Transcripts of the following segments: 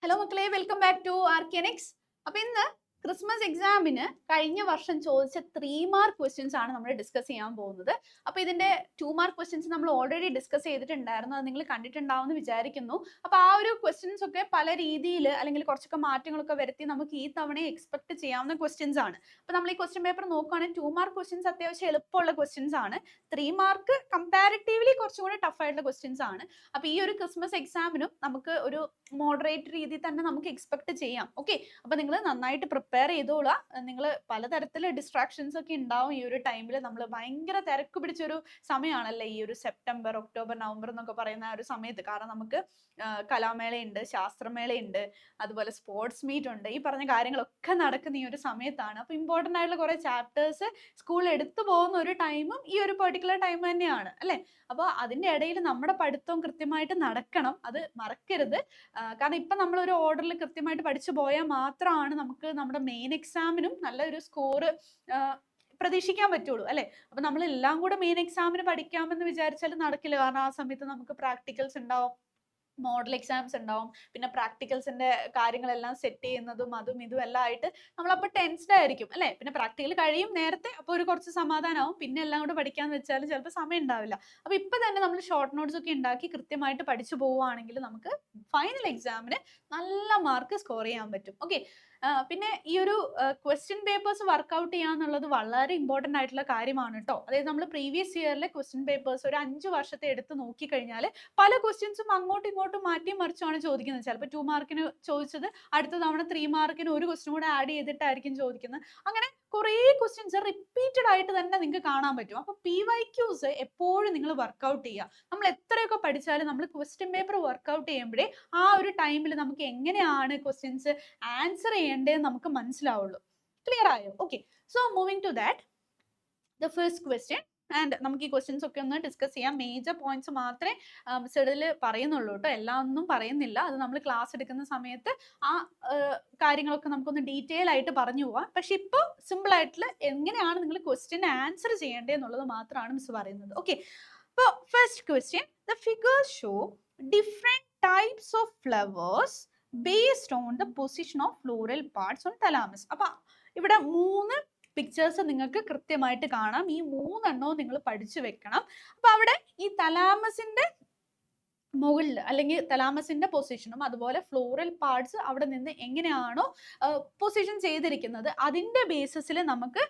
Hello മക്കളെ, welcome back to ആർക്കിയനിക്സ്. അപ്പൊ ഇന്ന് ക്രിസ്മസ് എക്സാമിന് കഴിഞ്ഞ വർഷം ചോദിച്ച 3 മാർക്ക് ക്വസ്റ്റ്യൻസ് ആണ് നമ്മൾ ഡിസ്കസ് ചെയ്യാൻ പോകുന്നത്. അപ്പൊ ഇതിന്റെ 2 മാർക്ക് ക്വസ്റ്റ്യൻസ് നമ്മൾ ഓൾറെഡി ഡിസ്കസ് ചെയ്തിട്ടുണ്ടായിരുന്നു, അത് നിങ്ങൾ കണ്ടിട്ടുണ്ടാവും എന്ന് വിചാരിക്കുന്നു. അപ്പൊ ആ ഒരു ക്വസ്റ്റ്യൻസ് ഒക്കെ പല രീതിയിൽ അല്ലെങ്കിൽ കുറച്ചൊക്കെ മാറ്റങ്ങളൊക്കെ വരുത്തി നമുക്ക് ഈ തവണ എക്സ്പെക്ട് ചെയ്യാവുന്ന ക്വസ്റ്റ്യൻസ് ആണ്. അപ്പൊ നമ്മൾ ഈ ക്വസ്റ്റ്യൻ പേപ്പർ നോക്കുകയാണെങ്കിൽ 2 മാർക്ക് ക്വസ്റ്റ്യൻസ് അത്യാവശ്യം എളുപ്പമുള്ള ക്വസ്റ്റ്യൻസ് ആണ്. 3 മാർക്ക് കമ്പാരിറ്റീവ്ലി കുറച്ചും കൂടി ടഫ് ആയിട്ടുള്ള ക്വസ്റ്റ്യൻസ് ആണ്. അപ്പൊ ഈ ഒരു ക്രിസ്മസ് എക്സാമിനും നമുക്ക് ഒരു മോഡറേറ്റ് രീതിയിൽ തന്നെ നമുക്ക് എക്സ്പെക്ട് ചെയ്യാം. ഓക്കെ, അപ്പൊ നിങ്ങൾ നന്നായിട്ട് പ്രിപ്പയർ ചെയ്തോളാം. നിങ്ങൾ പലതരത്തിലുള്ള ഡിസ്ട്രാക്ഷൻസ് ഒക്കെ ഉണ്ടാവും ഈ ഒരു ടൈമിൽ. നമ്മൾ ഭയങ്കര തിരക്ക് പിടിച്ചൊരു സമയമാണല്ലേ ഈ ഒരു സെപ്റ്റംബർ, ഒക്ടോബർ, നവംബർ എന്നൊക്കെ പറയുന്ന ആ ഒരു സമയത്ത്. കാരണം നമുക്ക് കലാമേളയുണ്ട്, ശാസ്ത്രമേളയുണ്ട്, അതുപോലെ സ്പോർട്സ് മീറ്റ് ഉണ്ട്. ഈ പറഞ്ഞ കാര്യങ്ങളൊക്കെ നടക്കുന്ന ഈ ഒരു സമയത്താണ്. അപ്പൊ ഇമ്പോർട്ടന്റ് ആയിട്ടുള്ള കുറെ ചാപ്റ്റേഴ്സ് സ്കൂളിൽ എടുത്തു പോകുന്ന ഒരു ടൈമും ഈ ഒരു പെർട്ടിക്കുലർ ടൈം തന്നെയാണ് അല്ലെ. അപ്പൊ അതിന്റെ ഇടയിൽ നമ്മുടെ പഠിത്തവും കൃത്യമായിട്ട് നടക്കണം, അത് മറക്കരുത്. കാരണം ഇപ്പൊ നമ്മൾ ഒരു ഓർഡറിൽ കൃത്യമായിട്ട് പഠിച്ചു പോയാൽ മാത്രമാണ് നമുക്ക് നമ്മുടെ മെയിൻ എക്സാമിനും നല്ലൊരു സ്കോർ പ്രതീക്ഷിക്കാൻ പറ്റുള്ളൂ അല്ലെ. അപ്പൊ നമ്മൾ എല്ലാം കൂടെ മെയിൻ എക്സാമിന് പഠിക്കാമെന്ന് വിചാരിച്ചാൽ നടക്കില്ല. കാരണം ആ സമയത്ത് നമുക്ക് പ്രാക്ടിക്കൽസ് ഉണ്ടാവും, മോഡൽ എക്സാംസ് ഉണ്ടാവും, പിന്നെ പ്രാക്ടിക്കൽസിന്റെ കാര്യങ്ങളെല്ലാം സെറ്റ് ചെയ്യുന്നതും അതും ഇതും എല്ലാം ആയിട്ട് നമ്മളപ്പോൾ ടെൻസ്ഡ് ആയിരിക്കും അല്ലെ. പിന്നെ പ്രാക്ടിക്കൽ കഴിയും നേരത്തെ, അപ്പോൾ ഒരു കുറച്ച് സമാധാനമാവും. പിന്നെ എല്ലാം കൂടെ പഠിക്കാന്ന് വെച്ചാൽ ചിലപ്പോൾ സമയം ഉണ്ടാവില്ല. അപ്പൊ ഇപ്പൊ തന്നെ നമ്മൾ ഷോർട്ട് നോട്ട്സ് ഒക്കെ ഉണ്ടാക്കി കൃത്യമായിട്ട് പഠിച്ചു പോവുകയാണെങ്കിൽ നമുക്ക് ഫൈനൽ എക്സാമിന് നല്ല മാർക്ക് സ്കോർ ചെയ്യാൻ പറ്റും. ഓക്കെ, പിന്നെ ഈ ഒരു ക്വസ്റ്റ്യൻ പേപ്പേഴ്സ് വർക്ക്ഔട്ട് ചെയ്യാന്നുള്ളത് വളരെ ഇമ്പോർട്ടന്റ് ആയിട്ടുള്ള കാര്യമാണ് കേട്ടോ. അതായത് നമ്മൾ പ്രീവിയസ് ഇയറിലെ ക്വസ്റ്റ്യൻ പേപ്പേഴ്സ് ഒരു 5 വർഷത്തെ എടുത്ത് നോക്കിക്കഴിഞ്ഞാൽ പല ക്വസ്റ്റ്യൻസും അങ്ങോട്ടും ഇങ്ങോട്ടും മാറ്റി മറിച്ചാണ് ചോദിക്കുന്നത്. ചിലപ്പോൾ 2 മാർക്കിന് ചോദിച്ചത് അടുത്ത തവണ 3 മാർക്കിന് ഒരു ക്വസ്റ്റ്യൻ കൂടെ ആഡ് ചെയ്തിട്ടായിരിക്കും ചോദിക്കുന്നത്. അങ്ങനെ കുറേ ക്വസ്റ്റ്യൻസ് റിപ്പീറ്റഡ് ആയിട്ട് തന്നെ നിങ്ങൾക്ക് കാണാൻ പറ്റും. അപ്പൊ PYQs എപ്പോഴും നിങ്ങൾ വർക്ക്ഔട്ട് ചെയ്യുക. നമ്മൾ എത്രയൊക്കെ പഠിച്ചാലും നമ്മൾ ക്വസ്റ്റ്യൻ പേപ്പർ വർക്ക്ഔട്ട് ചെയ്യുമ്പോഴേ ആ ഒരു ടൈമിൽ നമുക്ക് എങ്ങനെയാണ് ക്വസ്റ്റ്യൻസ് ആൻസർ ചെയ്യേണ്ടതെന്ന് നമുക്ക് മനസ്സിലാവുള്ളൂ. ക്ലിയർ ആയോ? Okay, so moving to that, the first question. And നമുക്ക് ഈ ക്വസ്റ്റ്യൻസ് ഒക്കെ ഒന്ന് ഡിസ്കസ് ചെയ്യാം. മേജർ പോയിന്റ്സ് മാത്രമേ മിസ്ഡിൽ പറയുന്നുള്ളൂ കേട്ടോ, എല്ലാം ഒന്നും പറയുന്നില്ല. അത് നമ്മൾ ക്ലാസ് എടുക്കുന്ന സമയത്ത് ആ കാര്യങ്ങളൊക്കെ നമുക്കൊന്ന് ഡീറ്റെയിൽ ആയിട്ട് പറഞ്ഞു പോവാം. പക്ഷെ ഇപ്പോൾ സിമ്പിൾ ആയിട്ടുള്ള എങ്ങനെയാണ് നിങ്ങൾ ക്വസ്റ്റ്യൻ ആൻസർ ചെയ്യേണ്ടത് എന്നുള്ളത് മാത്രമാണ് മിസ് പറയുന്നത്. ഓക്കെ, അപ്പോൾ first question, the figures show different types of flowers based on the position of floral parts on thalamus. അപ്പൊ ഇവിടെ 3 പിക്ചേഴ്സ് നിങ്ങൾക്ക് കൃത്യമായിട്ട് കാണാം. ഈ 3 നിങ്ങൾ പഠിച്ചു വെക്കണം. അപ്പൊ അവിടെ ഈ തലാമസിന്റെ മുകളിൽ അല്ലെങ്കിൽ തലാമസിന്റെ പൊസിഷനും അതുപോലെ ഫ്ലോറൽ പാർട്സ് അവിടെ നിന്ന് എങ്ങനെയാണോ പൊസിഷൻ ചെയ്തിരിക്കുന്നത് അതിന്റെ ബേസിസിൽ നമുക്ക്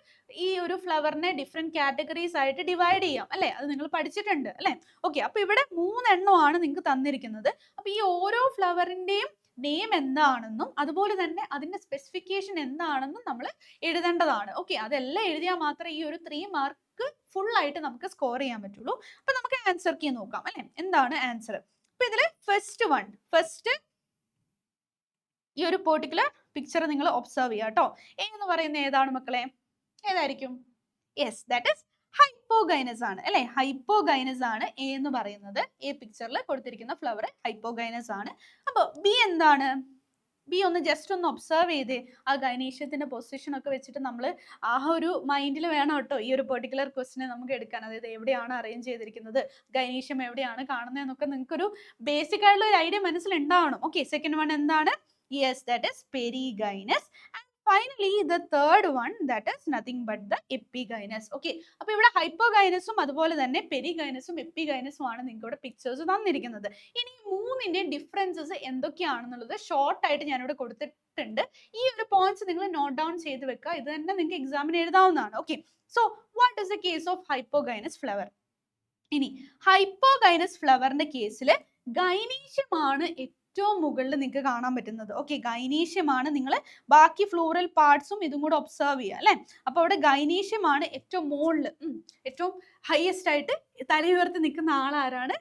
ഈ ഒരു ഫ്ലവറിനെ ഡിഫറെന്റ് കാറ്റഗറീസ് ആയിട്ട് ഡിവൈഡ് ചെയ്യാം അല്ലെ. അത് നിങ്ങൾ പഠിച്ചിട്ടുണ്ട് അല്ലെ. ഓക്കെ, അപ്പൊ ഇവിടെ 3 നിങ്ങൾക്ക് തന്നിരിക്കുന്നത്. അപ്പൊ ഈ ഓരോ ഫ്ലവറിന്റെയും നെയിം എന്താണെന്നും അതുപോലെ തന്നെ അതിന്റെ സ്പെസിഫിക്കേഷൻ എന്താണെന്നും നമ്മൾ എഴുതേണ്ടതാണ്. ഓക്കെ, അതെല്ലാം എഴുതിയാൽ മാത്രമേ ഈ ഒരു 3 മാർക്ക് ഫുൾ ആയിട്ട് നമുക്ക് സ്കോർ ചെയ്യാൻ പറ്റുള്ളൂ. അപ്പൊ നമുക്ക് ആൻസർ കീ നോക്കാം അല്ലെ. എന്താണ് ആൻസർ? അപ്പൊ ഇതില് ഫസ്റ്റ് ഈ ഒരു പെർട്ടിക്കുലർ പിക്ചർ നിങ്ങൾ ഒബ്സർവ് ചെയ്യുക കേട്ടോ. എ എന്ന് പറയുന്ന ഏതാണ് മക്കളെ? ഏതായിരിക്കും? യെസ്, ദാറ്റ് ഇസ് ഹൈപ്പോഗൈനസ് ആണ് അല്ലെ. ഹൈപ്പോഗൈനസ് ആണ് എ എന്ന് പറയുന്നത്. ഈ പിക്ചറിൽ കൊടുത്തിരിക്കുന്ന ഫ്ലവർ ഹൈപ്പോഗൈനസ് ആണ്. അപ്പൊ ബി എന്താണ്? ബി ഒന്ന് ജസ്റ്റ് ഒന്ന് ഒബ്സർവ് ചെയ്തേ. ആ ഗൈനീഷ്യത്തിന്റെ പൊസിഷൻ ഒക്കെ വെച്ചിട്ട് നമ്മൾ ആ ഒരു മൈൻഡിൽ വേണം കേട്ടോ ഈ ഒരു പെർട്ടിക്കുലർ ക്വസ്റ്റിനെ നമുക്ക് എടുക്കാൻ. അതായത് എവിടെയാണ് അറേഞ്ച് ചെയ്തിരിക്കുന്നത്, ഗൈനീഷ്യം എവിടെയാണ് കാണുന്നതെന്നൊക്കെ നിങ്ങൾക്ക് ഒരു ബേസിക് ആയിട്ടുള്ള ഒരു ഐഡിയ മനസ്സിലുണ്ടാവണം. ഓക്കെ, സെക്കൻഡ് വൺ എന്താണ്? Yes, that is perigynous. Finally the third one, that is nothing but the epigynous. Okay, അപ്പൊ ഇവിടെ ഹൈപ്പോഗൈനസും അതുപോലെ തന്നെ പെരിഗൈനസും എപ്പിഗൈനസും ആണ് നിങ്ങൾക്ക് ഇവിടെ പിക്ചേഴ്സ് തന്നിരിക്കുന്നത്. ഇനി 3ന്റെ ഡിഫറൻസസ് എന്തൊക്കെയാണെന്നുള്ളത് ഷോർട്ട് ആയിട്ട് ഞാനിവിടെ കൊടുത്തിട്ടുണ്ട്. ഈ ഒരു പോയിന്റ്സ് നിങ്ങൾ നോട്ട് ഡൗൺ ചെയ്ത് വെക്കുക. ഇത് തന്നെ നിങ്ങൾക്ക് എക്സാമിന് എഴുതാവുന്നതാണ്. Okay, so what is the case of hypogynous flower? ഇനി ഹൈപ്പോഗൈനസ് ഫ്ലവറിന്റെ കേസിൽ ഗൈനീഷ്യമാണ് ഏറ്റവും മുകളിൽ നിങ്ങൾക്ക് കാണാൻ പറ്റുന്നത്. ഓക്കെ, ഗൈനീഷ്യമാണ്. നിങ്ങൾ ബാക്കി ഫ്ലോറൽ പാർട്സും ഇതും കൂടെ ഒബ്സർവ് ചെയ്യുക അല്ലെ. അപ്പൊ അവിടെ ഗൈനീഷ്യമാണ് ഏറ്റവും മുകളിൽ, ഏറ്റവും ഹയസ്റ്റ് ആയിട്ട് തലയുയർത്തി നിൽക്കുന്ന ആളാരാണ്?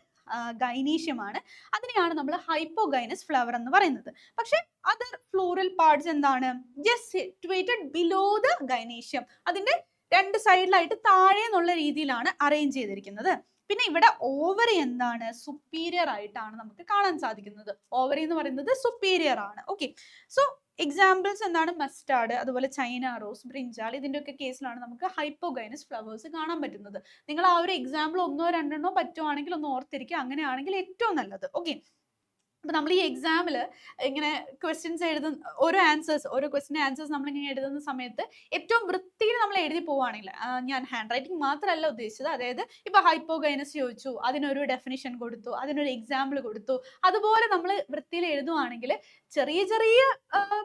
ഗൈനീഷ്യമാണ്. അതിനെയാണ് നമ്മൾ ഹൈപ്പോഗൈനസ് ഫ്ലവർ എന്ന് പറയുന്നത്. പക്ഷെ അതർ ഫ്ലോറൽ പാർട്സ് എന്താണ്? Just situated below the gynoecium. അതിന്റെ 2 സൈഡിലായിട്ട് താഴെ എന്നുള്ള രീതിയിലാണ് അറേഞ്ച് ചെയ്തിരിക്കുന്നത്. പിന്നെ ഇവിടെ ഓവറി എന്താണ്? സുപ്പീരിയർ ആയിട്ടാണ് നമുക്ക് കാണാൻ സാധിക്കുന്നത്. ഓവറി എന്ന് പറയുന്നത് സുപ്പീരിയർ ആണ്. ഓക്കെ, സോ എക്സാമ്പിൾസ് എന്താണ്? മസ്റ്റാർഡ്, അതുപോലെ ചൈന റോസ്, ബ്രിഞ്ചാൾ, ഇതിന്റെ ഒക്കെ കേസിലാണ് നമുക്ക് ഹൈപ്പോഗൈനസ് ഫ്ലവേഴ്സ് കാണാൻ പറ്റുന്നത്. നിങ്ങൾ ആ ഒരു എക്സാമ്പിൾ 1 2 പറ്റുവാണെങ്കിൽ ഒന്ന് ഓർത്തിരിക്കുക. അങ്ങനെയാണെങ്കിൽ ഏറ്റവും നല്ലത്. ഓക്കെ, അപ്പൊ നമ്മൾ ഈ എക്സാമിൽ ഇങ്ങനെ ക്വസ്റ്റ്യൻസ് എഴുതുന്ന ഓരോ ക്വസ്റ്റിന്റെ ആൻസേഴ്സ് നമ്മളിങ്ങനെ എഴുതുന്ന സമയത്ത് ഏറ്റവും വൃത്തിയിൽ നമ്മൾ എഴുതി പോവുകയാണെങ്കിൽ, ഞാൻ ഹാൻഡ് റൈറ്റിംഗ് മാത്രമല്ല ഉദ്ദേശിച്ചത്, അതായത് ഇപ്പൊ ഹൈപ്പോഗൈനസ് ചോദിച്ചു, അതിനൊരു ഡെഫിനിഷൻ കൊടുത്തു, അതിനൊരു എക്സാമ്പിൾ കൊടുത്തു, അതുപോലെ നമ്മൾ വൃത്തിയിൽ എഴുതുവാണെങ്കിൽ ചെറിയ ചെറിയ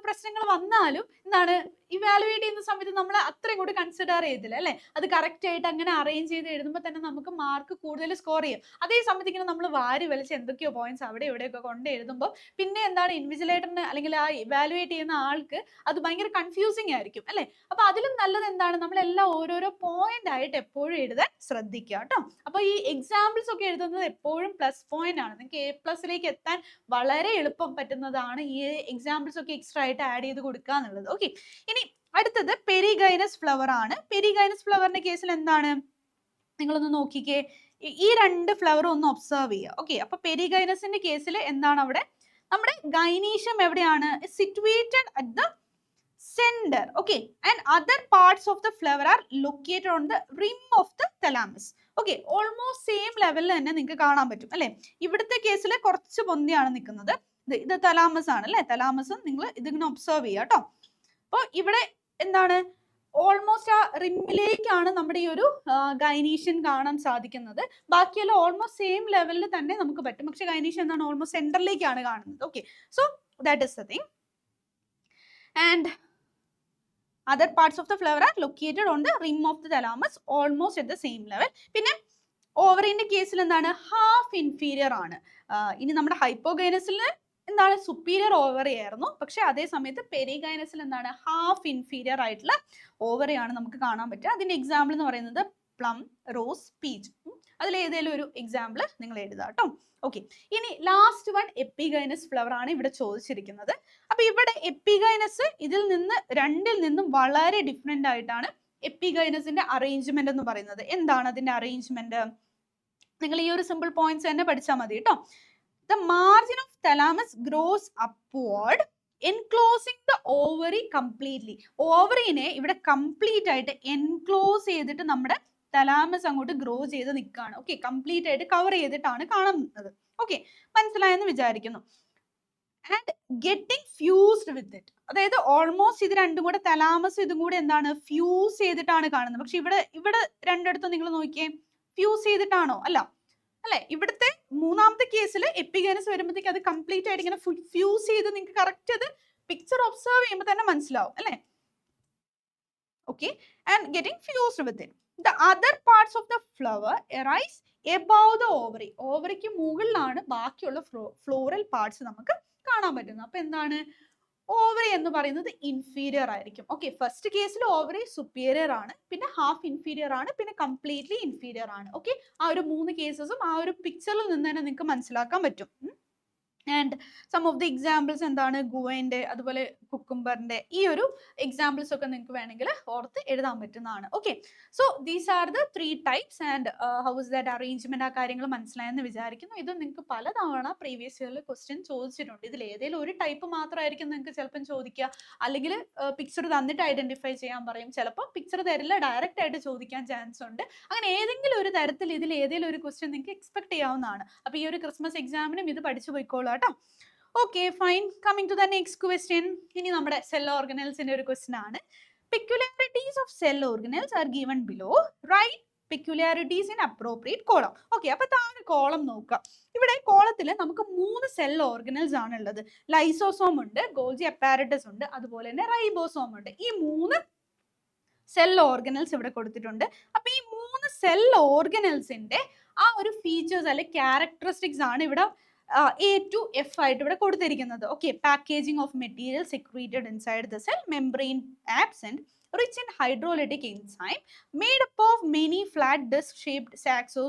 പ്രശ്നങ്ങൾ വന്നാലും എന്താണ് ഇവാലുവേറ്റ് ചെയ്യുന്ന സമയത്ത് നമ്മൾ അത്രയും കൂടി കൺസിഡർ ചെയ്തില്ല അല്ലെ, അത് കറക്റ്റ് ആയിട്ട് അങ്ങനെ അറേഞ്ച് ചെയ്ത് എഴുതുമ്പോൾ തന്നെ നമുക്ക് മാർക്ക് കൂടുതൽ സ്കോർ ചെയ്യും. അതേ സമയത്ത് ഇങ്ങനെ നമ്മൾ വാരി വലിച്ച് എന്തൊക്കെയോ പോയിന്റ്സ് അവിടെ ഇവിടെയൊക്കെ കൊണ്ട് എഴുതുമ്പോൾ പിന്നെ എന്താണ് ഇൻവിജിലേറ്ററിന് അല്ലെങ്കിൽ ആ ഇവാലുവേറ്റ് ചെയ്യുന്ന ആൾക്ക് അത് ഭയങ്കര കൺഫ്യൂസിങ് ആയിരിക്കും അല്ലെ. അപ്പൊ അതിലും നല്ലത് എന്താണ്, നമ്മളെല്ലാം ഓരോരോ പോയിന്റ് ആയിട്ട് എപ്പോഴും എഴുതാൻ ശ്രദ്ധിക്കുക കേട്ടോ. അപ്പൊ ഈ എക്സാമ്പിൾസ് ഒക്കെ എഴുതുന്നത് എപ്പോഴും പ്ലസ് പോയിന്റ് ആണ്, നിങ്ങൾക്ക് A+ലേക്ക് എത്താൻ വളരെ എളുപ്പം പറ്റുന്നതാണ് ഈ എക്സാമ്പിൾസ് ഒക്കെ എക്സ്ട്രാ ആയിട്ട് ആഡ് ചെയ്ത് കൊടുക്കുക എന്നുള്ളത്. ഓക്കെ, ഇനി അടുത്തത് പെരിഗൈനസ് ഫ്ലവർ ആണ്. പെരിഗൈനസ് ഫ്ലവറിന്റെ കേസിൽ എന്താണ്, നിങ്ങളൊന്ന് നോക്കിക്കേ, ഈ രണ്ട് ഫ്ലവർ ഒന്ന് ഒബ്സർവ് ചെയ്യുക. ഓക്കെ, അപ്പൊ പെരിഗൈനസിന്റെ കേസിൽ എന്താണ്, അവിടെ നമ്മുടെ ഗൈനീഷ്യം എവിടെയാണ്, situated at the centre. Okay, and other parts of the flower are located on the rim of the thalamus. Okay, almost same ലെവലിൽ തന്നെ നിങ്ങൾക്ക് കാണാൻ പറ്റും അല്ലെ. ഇവിടുത്തെ കേസിൽ കുറച്ച് പൊന്തിയാണ് നിൽക്കുന്നത്, ഇത് തലാമസ് ആണ് അല്ലെ. തലാമസും നിങ്ങൾ ഇതിങ്ങനെ ഒബ്സർവ് ചെയ്യുക കേട്ടോ. അപ്പോൾ ഇവിടെ എന്താണ്, ഓൾമോസ്റ്റ് ആ റിമ്മിലേക്കാണ് നമ്മുടെ ഈ ഒരു ഗൈനീഷ്യൻ കാണാൻ സാധിക്കുന്നത്. ബാക്കിയെല്ലാം ഓൾമോസ്റ്റ് സെയിം ലെവലിൽ തന്നെ നമുക്ക് പറ്റും, പക്ഷെ ഗൈനീഷ്യൻ എന്താണ് ഓൾമോസ്റ്റ് സെന്ററിലേക്കാണ് കാണുന്നത്. Okay, so that is the thing. And other parts of the flower are located on the rim of the thalamus almost at the same level. പിന്നെ ഓവറിന്റെ കേസിൽ എന്താണ്, ഹാഫ് ഇൻഫീരിയർ ആണ്. ഇനി നമ്മുടെ ഹൈപ്പോഗൈനസിൽ എന്താണ്, സുപ്പീരിയർ ഓവറി ആയിരുന്നു, പക്ഷെ അതേ സമയത്ത് പെരിഗൈനസിൽ എന്താണ്, ഹാഫ് ഇൻഫീരിയർ ആയിട്ടുള്ള ഓവറി ആണ് നമുക്ക് കാണാൻ പറ്റുക. അതിന്റെ എക്സാമ്പിൾ എന്ന് പറയുന്നത് പ്ലം, റോസ്, പീച്ച്, അതിൽ ഏതെങ്കിലും ഒരു എക്സാമ്പിൾ നിങ്ങൾ എഴുതുക കേട്ടോ. ഓക്കെ, ഇനി ലാസ്റ്റ് വൺ എപ്പിഗൈനസ് ഫ്ലവർ ആണ് ഇവിടെ ചോദിച്ചിരിക്കുന്നത്. അപ്പൊ ഇവിടെ എപ്പിഗൈനസ് രണ്ടിൽ നിന്നും വളരെ ഡിഫറെന്റ് ആയിട്ടാണ് എപ്പിഗൈനസിന്റെ അറേഞ്ച്മെന്റ് എന്ന് പറയുന്നത്. എന്താണ് അതിന്റെ അറേഞ്ച്മെന്റ്, നിങ്ങൾ ഈ ഒരു സിമ്പിൾ പോയിന്റ്സ് തന്നെ പഠിച്ചാൽ മതി കേട്ടോ. The margin of thalamus grows upward, enclosing the ovary completely. ഓവറിനെ ഇവിടെ കംപ്ലീറ്റ് ആയിട്ട് എൻക്ലോസ് ചെയ്തിട്ട് നമ്മുടെ തലാമസ് അങ്ങോട്ട് ഗ്രോ ചെയ്ത് നിൽക്കുകയാണ്. ഓക്കെ, കംപ്ലീറ്റ് ആയിട്ട് കവർ ചെയ്തിട്ടാണ് കാണുന്നത്. ഓക്കെ, മനസ്സിലായെന്ന് വിചാരിക്കുന്നു. And getting fused with it, അതായത് ഓൾമോസ്റ്റ് ഇത് രണ്ടും കൂടെ തലാമസ് ഇതും കൂടെ എന്താണ് ഫ്യൂസ് ചെയ്തിട്ടാണ് കാണുന്നത്. പക്ഷെ ഇവിടെ രണ്ടിടത്തും നിങ്ങൾ നോക്കിയേ, ഫ്യൂസ് ചെയ്തിട്ടാണോ, അല്ല അല്ലെ. ഇവിടുത്തെ മൂന്നാമത്തെ കേസിൽ എപ്പിഗൈനസ് വരുമ്പോഴത്തേക്ക് അത് കംപ്ലീറ്റ് ആയിട്ട് ഇങ്ങനെ ഫ്യൂസ് ചെയ്ത് നിങ്ങൾക്ക് കറക്റ്റ് അത് പിക്ചർ ഒബ്സർവ് ചെയ്യുമ്പോൾ തന്നെ മനസ്സിലാവും അല്ലെ. Okay, and getting fused with it. The other parts of the flower arise above the ovary. ഓവറിക്ക് മുകളിലാണ് ബാക്കിയുള്ള ഫ്ലോറൽ പാർട്സ് നമുക്ക് കാണാൻ പറ്റുന്നത്. അപ്പൊ എന്താണ്, ഓവറി എന്ന് പറയുന്നത് ഇൻഫീരിയർ ആയിരിക്കും. ഓക്കെ, ഫസ്റ്റ് കേസിൽ ഓവറി സുപ്പീരിയർ ആണ്, പിന്നെ ഹാഫ് ഇൻഫീരിയർ ആണ്, പിന്നെ കംപ്ലീറ്റ്ലി ഇൻഫീരിയർ ആണ്. ഓക്കെ, ആ ഒരു 3 കേസസും ആ ഒരു പിക്ചറിൽ നിന്ന് തന്നെ നിങ്ങൾക്ക് മനസ്സിലാക്കാൻ പറ്റും. And some of the examples എന്താണ്, ഗുവൈൻ്റെ അതുപോലെ കുക്കുംബറിന്റെ ഈ ഒരു എക്സാമ്പിൾസ് ഒക്കെ നിങ്ങൾക്ക് വേണമെങ്കിൽ ഓർത്ത് എഴുതാൻ പറ്റുന്നതാണ്. Okay, so these are the 3 types and how is that arrangement, ആ കാര്യങ്ങൾ മനസ്സിലായെന്ന് വിചാരിക്കുന്നു. ഇത് നിങ്ങൾക്ക് പലതവണ പ്രീവിയസ് ഇയറിൽ ക്വസ്റ്റ്യൻ ചോദിച്ചിട്ടുണ്ട്. ഇതിൽ ഏതെങ്കിലും ഒരു ടൈപ്പ് മാത്രമായിരിക്കും നിങ്ങൾക്ക് ചിലപ്പം ചോദിക്കുക, അല്ലെങ്കിൽ പിക്ചർ തന്നിട്ട് ഐഡന്റിഫൈ ചെയ്യാൻ പറയും, ചിലപ്പോൾ പിക്ചർ തരില്ല, ഡയറക്റ്റ് ആയിട്ട് ചോദിക്കാൻ ചാൻസ് ഉണ്ട്. അങ്ങനെ ഏതെങ്കിലും ഒരു തരത്തിൽ ഇതിൽ ഏതെങ്കിലും ഒരു ക്വസ്റ്റ്യൻ നിങ്ങൾക്ക് എക്സ്പെക്ട് ചെയ്യാവുന്നതാണ്. അപ്പൊ ഈ ഒരു ക്രിസ്മസ് എക്സാമിനും ഇത് പഠിച്ചു പോയിക്കോളൂ കേട്ടോ. Okay, fine. Coming to the next question. ഇനി നമ്മുടെ സെൽ ഓർഗനൽസിന്റെ ഒരു ക്വസ്റ്റ്യൻ ആണ്. Peculiarities of cell organelles are given below. Write peculiarities in appropriate column. Okay, അപ്പൊ താഴെ കോളം നോക്കാം. ഇവിടെ കോളത്തിൽ നമുക്ക് 3 സെൽ ഓർഗനൽസ് ആണ് ഉള്ളത്. ലൈസോസോം ഉണ്ട്, ഗോൾജി അപ്പാരറ്റസ് ഉണ്ട്, അതുപോലെ തന്നെ റൈബോസോം ഉണ്ട്. ഈ 3 സെൽ ഓർഗനൽസ് ഇവിടെ കൊടുത്തിട്ടുണ്ട്. അപ്പൊ ഈ 3 സെൽ ഓർഗനൽസിന്റെ ആ ഒരു ഫീച്ചേഴ്സ് അല്ലെ ക്യാരക്ടറിസ്റ്റിക്സ് ആണ് ഇവിടെ A to F ആയിട്ട് ഇവിടെ കൊടുത്തിരിക്കുന്നത്. Okay, packaging of material secreted inside the cell, membrane absent, rich in hydrolytic enzyme, made up of many flat disc-shaped sacs or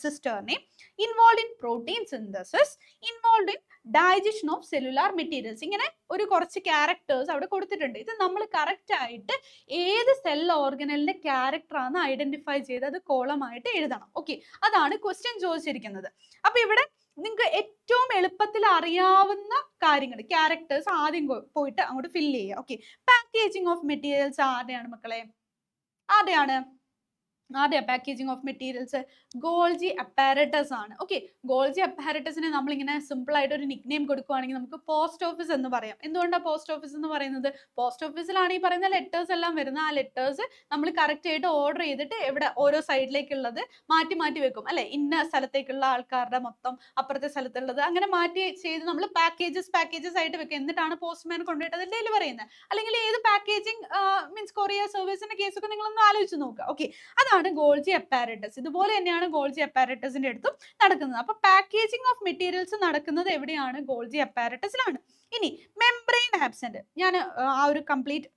cisternae, involved in protein synthesis, involved in digestion of cellular materials. ഇങ്ങനെ ഒരു കുറച്ച് characters അവിടെ കൊടുത്തിട്ടുണ്ട്. ഇത് നമ്മൾ correct ആയിട്ട് ഏത് cell ഓർഗനലിന്റെ character ആണ് ഐഡന്റിഫൈ ചെയ്ത് അത് കോളമായിട്ട് എഴുതണം. ഓക്കെ, അതാണ് ക്വസ്റ്റ്യൻ ചോദിച്ചിരിക്കുന്നത്. അപ്പൊ ഇവിടെ നിങ്ങൾക്ക് ഏറ്റവും എളുപ്പത്തിൽ അറിയാവുന്ന കാര്യങ്ങൾ ക്യാരക്ടേഴ്സ് ആദ്യം പോയിട്ട് അങ്ങോട്ട് ഫില്ല് ചെയ്യുക. ഓക്കെ, പാക്കേജിംഗ് ഓഫ് മെറ്റീരിയൽസ് ആരുടെയാണ് മക്കളെ, ആരുടെയാണ്, ആദ്യ packaging of materials Golgi apparatus ആണ്. ഓക്കെ, ഗോൾജി അപ്പാരറ്റസിന് നമ്മളിങ്ങനെ സിമ്പിൾ ആയിട്ട് ഒരു നിക് നെയിം കൊടുക്കുവാണെങ്കിൽ നമുക്ക് പോസ്റ്റ് ഓഫീസ് എന്ന് പറയാം. എന്തുകൊണ്ടാണ് പോസ്റ്റ് ഓഫീസ് എന്ന് പറയുന്നത്? പോസ്റ്റ് ഓഫീസിലാണ് ഈ പറയുന്ന ലെറ്റേഴ്സ് എല്ലാം വരുന്നത്. ആ ലെറ്റേഴ്സ് നമ്മൾ കറക്റ്റ് ആയിട്ട് ഓർഡർ ചെയ്തിട്ട് എവിടെ ഓരോ സൈഡിലേക്കുള്ളത് മാറ്റി മാറ്റി വെക്കും അല്ലെ, ഇന്ന സ്ഥലത്തേക്കുള്ള ആൾക്കാരുടെ മൊത്തം അപ്പുറത്തെ സ്ഥലത്തുള്ളത് അങ്ങനെ മാറ്റി ചെയ്ത് നമ്മൾ പാക്കേജസ് ആയിട്ട് വെക്കും. എന്നിട്ടാണ് പോസ്റ്റ്മാൻ കൊണ്ടുപോയിട്ട് അത് ഡെലിവർ ചെയ്യുന്നത്. അല്ലെങ്കിൽ ഏത് പാക്കേജിങ് മീൻസ് കൊറിയർ സർവീസിന്റെ കേസൊക്കെ നിങ്ങളൊന്ന് ആലോചിച്ച് നോക്കുക. ഓക്കെ, അതാണ് ഗോൾജി അപ്പാരറ്റസ്. ഇതുപോലെ തന്നെയാണ് ഗോൾജി അപ്പാരറ്റസിന്റെ അടുത്തും നടക്കുന്നത്. അപ്പൊ പാക്കേജിംഗ് ഓഫ് മെറ്റീരിയൽസ് നടക്കുന്നത് എവിടെയാണ്? ഗോൾജി അപ്പാരറ്റസിലാണ്. ഇനി മെംബ്രെയിൻ ആബ്സെന്റ്, ഞാൻ ആ ഒരു കംപ്ലീറ്റ്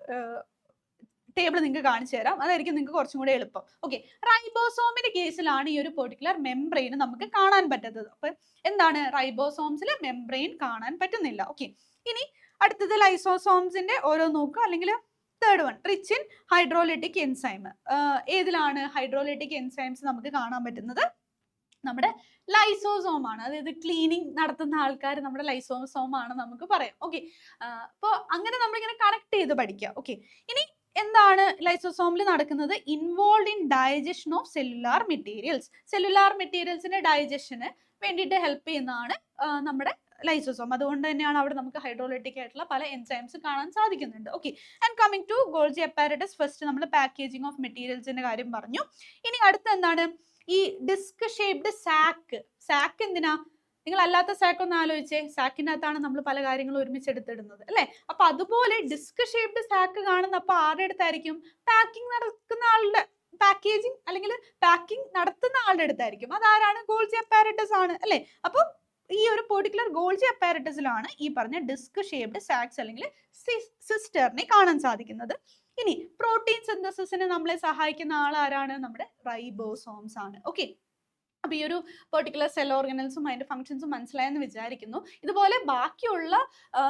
ടേബിൾ നിങ്ങൾക്ക് കാണിച്ചു തരാം, അതായിരിക്കും നിങ്ങൾക്ക് കുറച്ചും കൂടെ എളുപ്പം. ഓക്കെ, റൈബോസോമിന്റെ കേസിലാണ് ഈ ഒരു പെർട്ടിക്കുലർ മെംബ്രെയിൻ നമുക്ക് കാണാൻ പറ്റാത്തത്. അപ്പൊ എന്താണ്? റൈബോസോംസിൽ മെംബ്രെയിൻ കാണാൻ പറ്റുന്നില്ല. ഓക്കെ, ഇനി അടുത്തത് ലൈസോസോംസിന്റെ ഓരോ നോക്കുക, അല്ലെങ്കിൽ third one rich in hydrolytic enzyme. ഏതിലാണ് ഹൈഡ്രോലിറ്റിക് എൻസൈംസ് നമുക്ക് കാണാൻ പറ്റുന്നത്? നമ്മുടെ ലൈസോസോം ആണ്. അതായത് ക്ലീനിങ് നടത്തുന്ന ആൾക്കാർ നമ്മുടെ ലൈസോസോം ആണ് നമുക്ക് പറയാം. ഓക്കെ, അപ്പോൾ അങ്ങനെ നമ്മളിങ്ങനെ കണക്ട് ചെയ്ത് പഠിക്കുക. ഓക്കെ, ഇനി എന്താണ് ലൈസോസോമിൽ നടക്കുന്നത്? Involve in digestion of cellular materials. Cellular മെറ്റീരിയൽസിന്റെ ഡൈജഷന് വേണ്ടിയിട്ട് ഹെൽപ്പ് ചെയ്യുന്നതാണ് നമ്മുടെ ലൈസോസോം. അതുകൊണ്ട് തന്നെയാണ് അവിടെ നമുക്ക് ഹൈഡ്രോലൈറ്റിക് ആയിട്ടുള്ള പല എൻസൈംസ് കാണാൻ സാധിക്കുന്നുണ്ട്. Okay, and coming to Golgi apparatus, first നമ്മൾ പാക്കേജിംഗ് ഓഫ് മെറ്റീരിയൽസിന്റെ കാര്യം പറഞ്ഞു. ഇനി അടുത്ത എന്താണ്? ഈ ഡിസ്ക് ഷേപ്ഡ് സാക്ക്. സാക്ക് എന്തിനാ? നിങ്ങൾ അല്ലാത്ത സാക്ക് ഒന്ന് ആലോചിച്ചേ. സാക്കിൻ്റെ അകത്താണ് നമ്മൾ പല കാര്യങ്ങളും ഒരുമിച്ച് എടുത്തിടുന്നത് അല്ലെ. അപ്പൊ അതുപോലെ ഡിസ്ക് ഷേപ്ഡ് സാക്ക് കാണുന്നപ്പോൾ ആരുടെ അടുത്തായിരിക്കും? പാക്കിംഗ് നടക്കുന്ന ആളുടെ, പാക്കേജിംഗ് അല്ലെങ്കിൽ പാക്കിംഗ് നടത്തുന്ന ആളുടെ അടുത്തായിരിക്കും. അതാരാണ്? ഗോൾജി അപ്പാരറ്റസ് ആണ് അല്ലെ. അപ്പൊ ഈ ഒരു പെർട്ടിക്കുലർ ഗോൾജി അപ്പാരറ്റസിലാണ് ഈ പറഞ്ഞ ഡിസ്ക് ഷേപ്ഡ് സാക്സ് അല്ലെങ്കിൽ സിസ്റ്ററിനെ കാണാൻ സാധിക്കുന്നത്. ഇനി പ്രോട്ടീൻ സിന്തസിസിന് നമ്മളെ സഹായിക്കുന്ന ആൾ ആരാണ്? നമ്മുടെ റൈബോസോംസ് ആണ്. ഓക്കെ, അപ്പൊ ഈ ഒരു പെർട്ടിക്കുലർ സെൽ ഓർഗനൽസും അതിന്റെ ഫംഗ്ഷൻസും മനസ്സിലായെന്ന് വിചാരിക്കുന്നു. ഇതുപോലെ ബാക്കിയുള്ള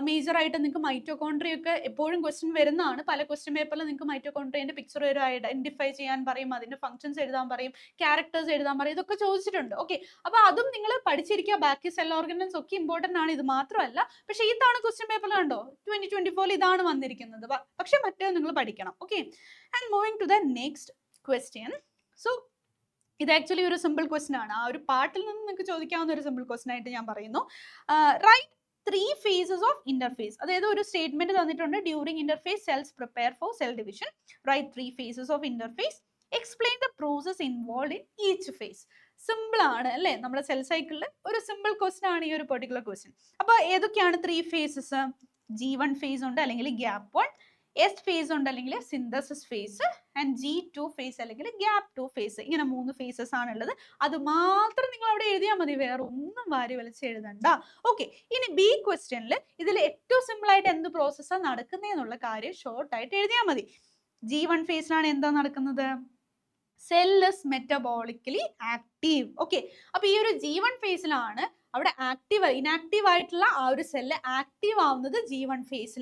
മേജർ ആയിട്ട് നിങ്ങൾക്ക് മൈറ്റോകോൺട്രിയ ഒക്കെ എപ്പോഴും ക്വസ്റ്റ്യൻ വരുന്നതാണ്. പല ക്വസ്റ്റ്യൻ പേപ്പറിൽ നിങ്ങൾക്ക് മൈറ്റോകോൺട്രിയന്റെ പിക്ചർ വരും, ഐഡന്റിഫൈ ചെയ്യാൻ പറയും, അതിന്റെ ഫംഗ്ഷൻസ് എഴുതാൻ പറയും, ക്യാരക്ടേഴ്സ് എഴുതാൻ പറയും, ഇതൊക്കെ ചോദിച്ചിട്ടുണ്ട്. ഓക്കെ, അപ്പൊ അതും നിങ്ങൾ പഠിച്ചിരിക്കുക. ബാക്കി സെൽ ഓർഗനൽസ് ഒക്കെ ഇമ്പോർട്ടന്റ് ആണ്, ഇത് മാത്രമല്ല. പക്ഷെ ഈ തവണ ക്വസ്റ്റ്യൻ പേപ്പറിൽ കണ്ടോ 2024 ഇതാണ് വന്നിരിക്കുന്നത്. പക്ഷെ മറ്റേ നിങ്ങൾ പഠിക്കണം. Okay, and moving to the next question. So ഇത് ആക്ച്വലി ഒരു സിമ്പിൾ ക്വസ്റ്റ്യൻ ആണ്. ആ ഒരു പാർട്ടിൽ നിന്ന് നിങ്ങൾക്ക് ചോദിക്കാവുന്ന ഒരു സിമ്പിൾ ക്വസ്റ്റ്യൻ ആയിട്ട് ഞാൻ പറയുന്നു. Write 3 phases of interphase. അതായത് ഒരു സ്റ്റേറ്റ്മെന്റ് തന്നിട്ടുണ്ട്, during interphase cells prepare for cell division. Write 3 phases of interphase. Explain the process involve in each phase. Simple ആണ് അല്ലേ? നമ്മുടെ സെൽ സൈക്കിളിൽ ഒരു സിമ്പിൾ ക്വസ്റ്റ്യൻ ആണ് ഈ ഒരു പെർട്ടിക്കുലർ ക്വസ്റ്റ്യൻ. അപ്പൊ ഏതൊക്കെയാണ് 3 phases? G1 phase ഉണ്ട്, അല്ലെങ്കിൽ ഗ്യാപ്പ് 1. S phase ഉണ്ട്, അല്ലെങ്കിൽ synthesis face. And G2 phase അല്ലെങ്കിൽ ഗ്യാപ്പ് 2 phase. ഇങ്ങനെ 3 phases ആണുള്ളത്. അത് മാത്രം നിങ്ങൾ അവിടെ എഴുതിയാൽ മതി, വേറെ ഒന്നും വാരി വലിച്ച് എഴുതണ്ട. ഓക്കെ, ഇനി ബി ക്വസ്റ്റ്യനിൽ ഇതിൽ ഏറ്റവും സിമ്പിൾ ആയിട്ട് എന്ത് പ്രോസസ്സാണ് നടക്കുന്നതെന്നുള്ള കാര്യം ഷോർട്ട് ആയിട്ട് എഴുതിയാൽ മതി. G1 phase എന്താ നടക്കുന്നത്? Cell is metabolically active. Okay, അപ്പൊ ഈ ഒരു G1 phase അവിടെ ആക്റ്റീവ്, ഇനാക്റ്റീവ് ആയിട്ടുള്ള ആ ഒരു സെല്ല് ആക്റ്റീവ് ആവുന്നത് G1 phase.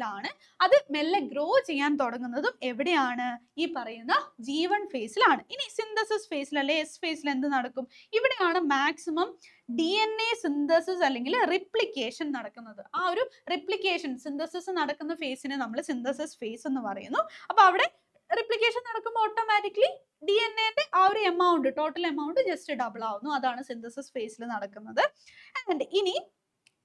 അത് മെല്ലെ ഗ്രോ ചെയ്യാൻ തുടങ്ങുന്നതും എവിടെയാണ്? ഈ പറയുന്ന G1 phase. ഇനി സിന്തസിസ് ഫേസിൽ അല്ലെ S phase എന്ത് നടക്കും? ഇവിടെയാണ് മാക്സിമം DNA സിന്തസിസ് അല്ലെങ്കിൽ റിപ്ലിക്കേഷൻ നടക്കുന്നത്. ആ ഒരു റിപ്ലിക്കേഷൻ സിന്തസിസ് നടക്കുന്ന ഫേസിനെ നമ്മൾ സിന്തസിസ് ഫേസ് എന്ന് പറയുന്നു. അപ്പൊ അവിടെ റിപ്ലിക്കേഷൻ നടക്കുമ്പോൾ ഓട്ടോമാറ്റിക്കലി DNA ആ ഒരു amount, total amount just double ആവുന്നു. അതാണ് സിന്തസിസ് ഫേസിൽ നടക്കുന്നത്. ആൻഡ് ഇനി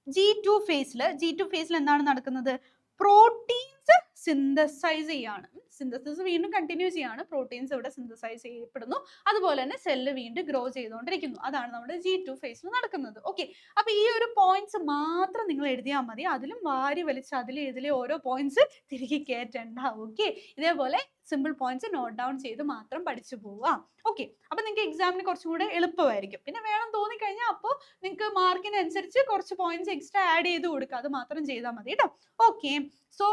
G2 phase എന്താണ് നടക്കുന്നത്? പ്രോട്ടീൻസ് സിന്തസൈസ് ചെയ്യാണ്. സിന്തസിസ് വീണ്ടും കണ്ടിന്യൂ ചെയ്യാണ്. പ്രോട്ടീൻസ് ഇവിടെ സിന്തസൈസ് ചെയ്യപ്പെടുന്നു. അതുപോലെ തന്നെ സെല്ല് വീണ്ടും ഗ്രോ ചെയ്തുകൊണ്ടിരിക്കുന്നു. അതാണ് നമ്മുടെ G2 phase നടക്കുന്നത്. ഓക്കെ, അപ്പൊ ഈ ഒരു പോയിന്റ്സ് മാത്രം നിങ്ങൾ എഴുതിയാൽ മതി. അതിലും വാരി വലിച്ച് ഇതിലെ ഓരോ പോയിന്റ്സ് തിരികെ കയറ്റണ്ട. ഓക്കെ, ഇതേപോലെ സിമ്പിൾ പോയിന്റ്സ് നോട്ട് ഡൗൺ ചെയ്ത് മാത്രം പഠിച്ചു പോവാം. ഓക്കെ, അപ്പൊ നിങ്ങൾക്ക് എക്സാമിന് കുറച്ചും കൂടെ എളുപ്പമായിരിക്കും. പിന്നെ വേണം തോന്നിക്കഴിഞ്ഞാൽ അപ്പോൾ നിങ്ങൾക്ക് മാർക്കിനനുസരിച്ച് കുറച്ച് പോയിന്റ്സ് എക്സ്ട്രാ ആഡ് ചെയ്ത് കൊടുക്കുക. അത് മാത്രം ചെയ്താൽ മതി കേട്ടോ. Okay, so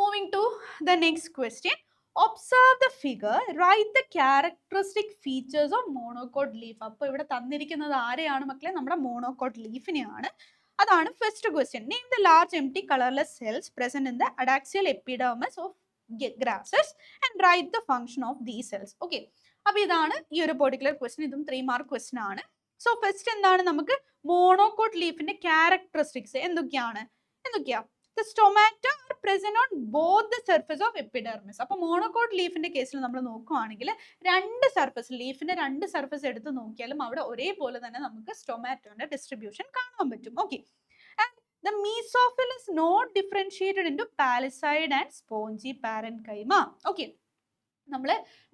moving to the next question. Observe the figure, write the characteristic features of monocot leaf. അപ്പൊ ഇവിടെ തന്നിരിക്കുന്നത് ആരെയാണ് മക്കളെ? നമ്മുടെ മോണോകോട്ട് ലീഫിനെയാണ്. അതാണ് first question. Name the large empty colourless cells present in the adaxial epidermis of grasses and write the function of these cells. Okay, അപ്പോൾ ഇതാണ് ഈ ഒരു പെർട്ടിക്കുലർ ക്വസ്റ്റ്യൻ. ഇതും 3 മാർക്ക് ക്വസ്റ്റ്യൻ ആണ്. സോ ഫസ്റ്റ് എന്താണ്? നമുക്ക് മോണോകോട്ട് ലീഫിന്റെ ക്യാരക്ടറിസ്റ്റിക്സ് എന്തൊക്കെയാ? The stomata are present on both the surface of epidermis. അപ്പോൾ മോണോകോട്ട് ലീഫിന്റെ കേസിൽ നമ്മൾ നോക്കുകയാണെങ്കിൽ രണ്ട് സർഫസ്, ലീഫിന്റെ രണ്ട് സർഫസ് എടുത്ത് നോക്കിയാലും അവിടെ ഒരേപോലെ തന്നെ നമുക്ക് സ്റ്റൊമാറ്റോന്റെ ഡിസ്ട്രിബ്യൂഷൻ കാണാൻ പറ്റും. Okay, the mesophil is not differentiated into palisade and spongy parenchyma. Okay, നമ്മൾ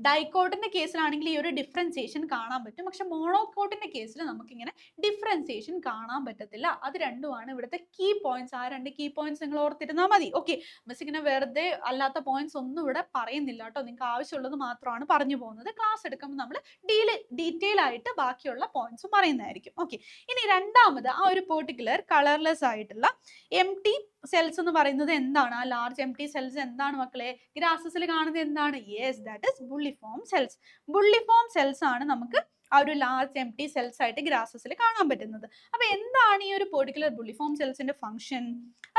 ഡൈക്കോട്ടിന്റെ കേസിലാണെങ്കിൽ ഈ ഒരു ഡിഫറൻസിയേഷൻ കാണാൻ പറ്റും. പക്ഷെ മോണോകോട്ടിന്റെ കേസിൽ നമുക്ക് ഇങ്ങനെ ഡിഫറൻസിയേഷൻ കാണാൻ പറ്റത്തില്ല. അത് രണ്ടുമാണ് ഇവിടുത്തെ കീ പോയിന്റ്സ്. ആ രണ്ട് കീ പോയിന്റ്സ് നിങ്ങൾ ഓർത്തിരുന്നാൽ മതി. ഓക്കെ, മിസ് ഇങ്ങനെ വെറുതെ അല്ലാത്ത പോയിന്റ്സ് ഒന്നും ഇവിടെ പറയുന്നില്ല കേട്ടോ. നിങ്ങൾക്ക് ആവശ്യമുള്ളത് മാത്രമാണ് പറഞ്ഞു പോകുന്നത്. ക്ലാസ് എടുക്കുമ്പോൾ നമ്മൾ ഡീറ്റെയിൽ ആയിട്ട് ബാക്കിയുള്ള പോയിന്റ്സും പറയുന്നതായിരിക്കും. ഓക്കെ, ഇനി രണ്ടാമത് ആ ഒരു പെർട്ടിക്കുലർ കളർലെസ് ആയിട്ടുള്ള എംപ്റ്റി സെൽസ് എന്ന് പറയുന്നത് എന്താണ്? ആ ലാർജ് എംപ്റ്റി സെൽസ് എന്താണ് മക്കളെ? ഗ്രാസസിൽ കാണുന്നത് എന്താണ്? Yes, that is bulliform cells. Bulliform cells ആണ് നമുക്ക് ആ ഒരു ലാർജ് എംപ്റ്റി സെൽസ് ആയിട്ട് ഗ്രാസസിൽ കാണാൻ പറ്റുന്നത്. അപ്പൊ എന്താണ് ഈ ഒരു പെർട്ടിക്കുലർ ബുള്ളിഫോം സെൽസിന്റെ ഫംഗ്ഷൻ?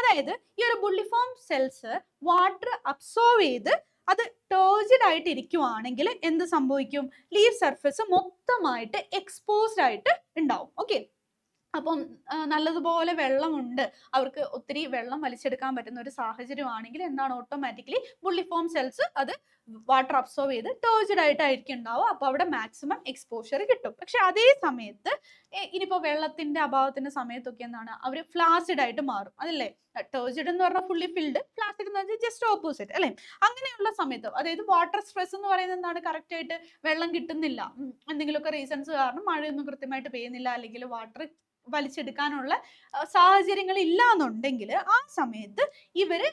അതായത് ഈ ഒരു ബുള്ളിഫോം സെൽസ് വാട്ടർ അബ്സോർവ് ചെയ്ത് അത് ടേർജിഡ് ആയിട്ട് ഇരിക്കുവാണെങ്കിൽ എന്ത് സംഭവിക്കും? ലീഫ് സർഫസ് മൊത്തമായിട്ട് എക്സ്പോസ്ഡ് ആയിട്ട് ഉണ്ടാവും. ഓക്കെ, അപ്പം നല്ലതുപോലെ വെള്ളമുണ്ട്, അവർക്ക് ഒത്തിരി വെള്ളം വലിച്ചെടുക്കാൻ പറ്റുന്ന ഒരു സാഹചര്യമാണെങ്കിൽ എന്താണ്, ഓട്ടോമാറ്റിക്കലി ബുള്ളിഫോം സെൽസ് അത് വാട്ടർ അബ്സോർവ് ചെയ്ത് ടേർജിഡ് ആയിട്ടായിരിക്കും ഉണ്ടാവുക. അപ്പോൾ അവിടെ മാക്സിമം എക്സ്പോഷർ കിട്ടും. പക്ഷെ അതേ സമയത്ത് ഇനിയിപ്പോൾ വെള്ളത്തിന്റെ അഭാവത്തിന്റെ സമയത്തൊക്കെ എന്താണ്, അവർ ഫ്ലാസിഡ് ആയിട്ട് മാറും. അതല്ലേ, ടേർജിഡ് എന്ന് പറഞ്ഞാൽ ഫുള്ളി ഫിൽഡ്, ഫ്ലാസിഡ് എന്ന് പറഞ്ഞാൽ ജസ്റ്റ് ഓപ്പോസിറ്റ് അല്ലേ. അങ്ങനെയുള്ള സമയത്ത് അതായത് വാട്ടർ സ്ട്രെസ് എന്ന് പറയുന്നത് എന്താണ്, കറക്റ്റ് ആയിട്ട് വെള്ളം കിട്ടുന്നില്ല, എന്തെങ്കിലുമൊക്കെ റീസൺസ് കാരണം മഴയൊന്നും കൃത്യമായിട്ട് പെയ്യുന്നില്ല, അല്ലെങ്കിൽ വാട്ടർ വലിച്ചെടുക്കാനുള്ള സാഹചര്യങ്ങൾ ഇല്ല എന്നുണ്ടെങ്കിൽ ആ സമയത്ത് ഇവര്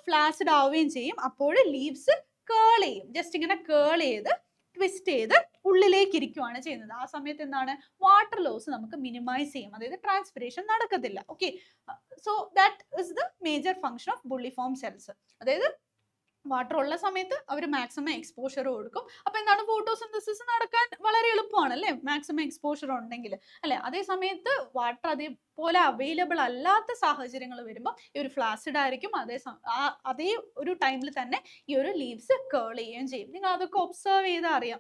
ഫ്ലാസിഡ് ആവുകയും ചെയ്യും. അപ്പോൾ ലീവ്സ് കേൾ ചെയ്യും, ജസ്റ്റ് ഇങ്ങനെ കേൾ ചെയ്ത് ട്വിസ്റ്റ് ചെയ്ത് ഉള്ളിലേക്ക് ഇരിക്കുവാണ് ചെയ്യുന്നത്. ആ സമയത്ത് എന്താണ്, വാട്ടർ ലോസ് നമുക്ക് മിനിമൈസ് ചെയ്യും, അതായത് ട്രാൻസ്പിറേഷൻ നടക്കത്തില്ല. Okay, so that is the major function of bulliform cells. അതായത് വാട്ടർ ഉള്ള സമയത്ത് അവർ മാക്സിമം എക്സ്പോഷർ കൊടുക്കും. അപ്പൊ എന്താണ്, ഫോട്ടോസിന്തസിസ് നടക്കാൻ വളരെ എളുപ്പമാണ് അല്ലേ, മാക്സിമം എക്സ്പോഷർ ഉണ്ടെങ്കിൽ അല്ലെ. അതേ സമയത്ത് വാട്ടർ അതേപോലെ അവൈലബിൾ അല്ലാത്ത സാഹചര്യങ്ങൾ വരുമ്പോൾ ഈ ഒരു ഫ്ലാസിഡ് ആയിരിക്കും. അതേ ഒരു ടൈമിൽ തന്നെ ഈ ഒരു ലീവ്സ് കേൾ ചെയ്യുകയും ചെയ്യും. നിങ്ങൾ അതൊക്കെ ഒബ്സർവ് ചെയ്താൽ അറിയാം.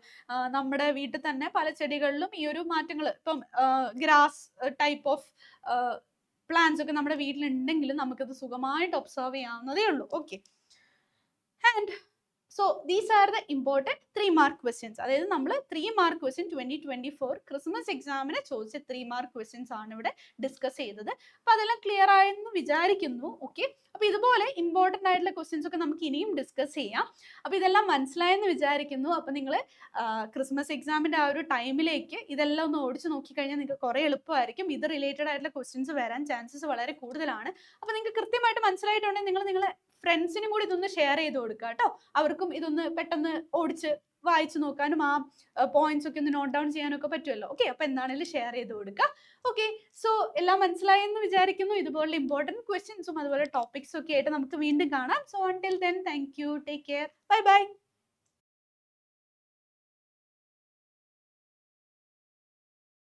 നമ്മുടെ വീട്ടിൽ തന്നെ പല ചെടികളിലും ഈ ഒരു മാറ്റങ്ങൾ, ഇപ്പം ഗ്രാസ് ടൈപ്പ് ഓഫ് പ്ലാന്റ്സ് ഒക്കെ നമ്മുടെ വീട്ടിലുണ്ടെങ്കിലും നമുക്കത് സുഖമായിട്ട് ഒബ്സർവ് ചെയ്യാവുന്നതേ ഉള്ളൂ. Okay, and so these are the important 3 mark questions. അതായത് നമ്മൾ 3 mark question 2024 ക്രിസ്മസ് എക്സാമിന് ചോദിച്ച 3 mark questions ആണ് ഇവിടെ ഡിസ്കസ് ചെയ്തത്. അപ്പൊ അതെല്ലാം ക്ലിയർ ആയെന്ന് വിചാരിക്കുന്നു. ഓക്കെ, അപ്പൊ ഇതുപോലെ ഇമ്പോർട്ടൻ്റ് ആയിട്ടുള്ള ക്വസ്റ്റ്യൻസ് ഒക്കെ നമുക്ക് ഇനിയും ഡിസ്കസ് ചെയ്യാം. അപ്പൊ ഇതെല്ലാം മനസ്സിലായെന്ന് വിചാരിക്കുന്നു. അപ്പൊ നിങ്ങൾ ക്രിസ്മസ് എക്സാമിന്റെ ആ ഒരു ടൈമിലേക്ക് ഇതെല്ലാം ഒന്ന് ഓടിച്ച് നോക്കിക്കഴിഞ്ഞാൽ നിങ്ങൾക്ക് കുറെ എളുപ്പമായിരിക്കും. ഇത് റിലേറ്റഡ് ആയിട്ടുള്ള ക്വസ്റ്റ്യൻസ് വരാൻ ചാൻസസ് വളരെ കൂടുതലാണ്. അപ്പൊ നിങ്ങൾക്ക് കൃത്യമായിട്ട് മനസ്സിലായിട്ടുണ്ടെങ്കിൽ നിങ്ങൾ നിങ്ങളെ ഫ്രണ്ട്സിനും കൂടി ഇതൊന്ന് ഷെയർ ചെയ്ത് കൊടുക്കുക കേട്ടോ. അവർക്കും ഇതൊന്ന് പെട്ടെന്ന് ഓടിച്ച് വായിച്ചു നോക്കാനും ആ പോയിന്റ്സ് ഒക്കെ ഒന്ന് നോട്ട് ഡൗൺ ചെയ്യാനൊക്കെ പറ്റുമല്ലോ. ഓക്കെ, അപ്പൊ എന്താണെങ്കിലും ഷെയർ ചെയ്ത് കൊടുക്കുക. ഓക്കെ, സോ എല്ലാം മനസ്സിലായെന്ന് വിചാരിക്കുന്നു. ഇതുപോലുള്ള ഇമ്പോർട്ടൻറ്റ് ക്വസ്റ്റ്യൻസും അതുപോലെ ടോപ്പിക്സും ഒക്കെ ആയിട്ട് നമുക്ക് വീണ്ടും കാണാം. So until then, thank you, take care, bye bye.